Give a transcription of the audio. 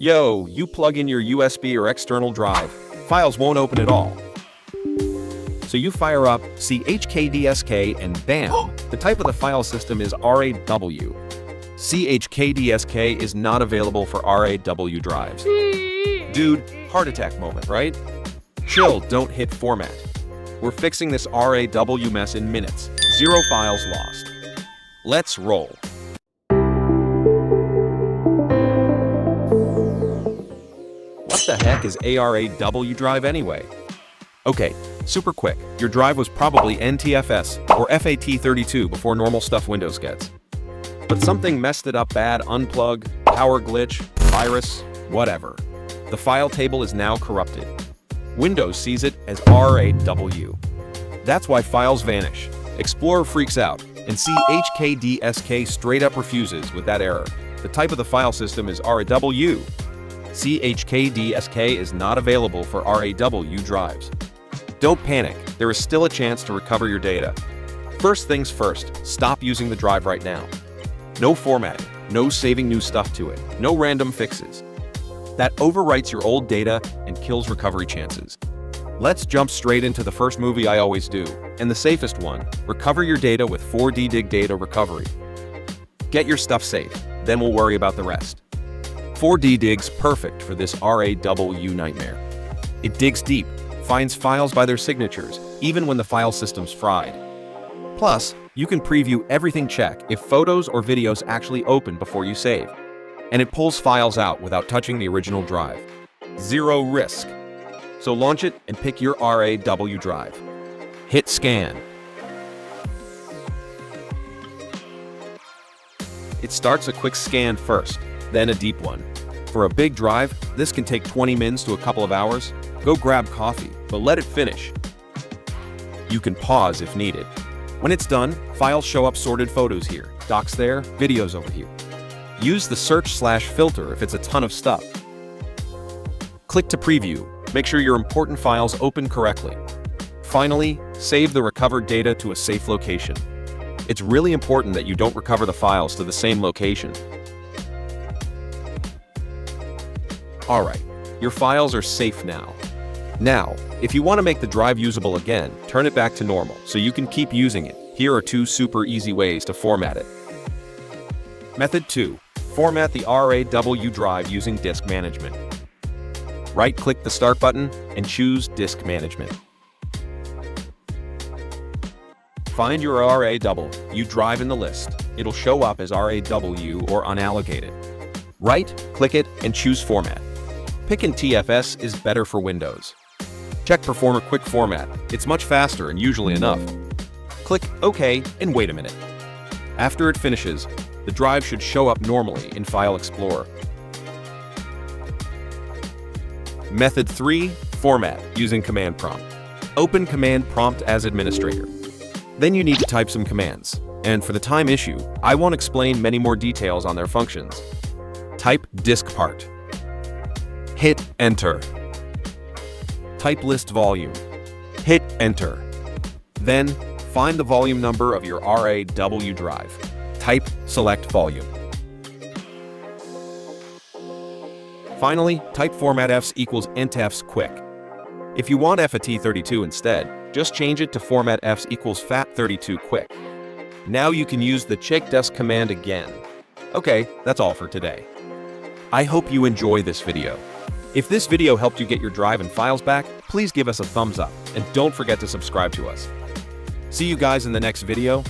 Yo, you plug in your USB or external drive, files won't open at all. So you fire up CHKDSK and bam, the type of the file system is RAW. CHKDSK is not available for RAW drives. Dude, heart attack moment, right? Chill, don't hit format. We're fixing this RAW mess in minutes. 0 files lost. Let's roll. What the heck is a RAW drive anyway? Okay, super quick. Your drive was probably NTFS or FAT32 before normal stuff Windows gets. But something messed it up bad, unplug, power glitch, virus, whatever. The file table is now corrupted. Windows sees it as RAW. That's why files vanish. Explorer freaks out, and CHKDSK straight up refuses with that error. The type of the file system is RAW. CHKDSK is not available for RAW drives. Don't panic, there is still a chance to recover your data. First things first, stop using the drive right now. No formatting, no saving new stuff to it, no random fixes. That overwrites your old data and kills recovery chances. Let's jump straight into the first movie I always do, and the safest one, recover your data with 4D Dig Data Recovery. Get your stuff safe, then we'll worry about the rest. 4D Dig's perfect for this RAW nightmare. It digs deep, finds files by their signatures, even when the file system's fried. Plus, you can preview everything check if photos or videos actually open before you save. And it pulls files out without touching the original drive. 0 risk. So launch it and pick your RAW drive. Hit scan. It starts a quick scan first, then a deep one. For a big drive, this can take 20 minutes to a couple of hours. Go grab coffee, but let it finish. You can pause if needed. When it's done, files show up sorted photos here, docs there, videos over here. Use the search/filter if it's a ton of stuff. Click to preview. Make sure your important files open correctly. Finally, save the recovered data to a safe location. It's really important that you don't recover the files to the same location. Alright, your files are safe now. Now, if you want to make the drive usable again, turn it back to normal so you can keep using it. Here are 2 super easy ways to format it. Method 2. Format the RAW drive using disk management. Right-click the Start button and choose Disk Management. Find your RAW drive in the list. It'll show up as RAW or unallocated. Right-click it and choose Format. Pick NTFS is better for Windows. Check Perform a quick format. It's much faster and usually enough. Click OK and wait a minute. After it finishes, the drive should show up normally in File Explorer. Method 3. Format using Command Prompt. Open Command Prompt as administrator. Then you need to type some commands. And for the time issue, I won't explain many more details on their functions. Type disk part. Hit Enter. Type list volume. Hit Enter. Then, find the volume number of your RAW drive. Type select volume. Finally, type format fs equals ntfs quick. If you want FAT32 instead, just change it to format fs equals FAT32 quick. Now you can use the CHKDSK command again. Okay, that's all for today. I hope you enjoy this video. If this video helped you get your drive and files back, please give us a thumbs up and don't forget to subscribe to us. See you guys in the next video.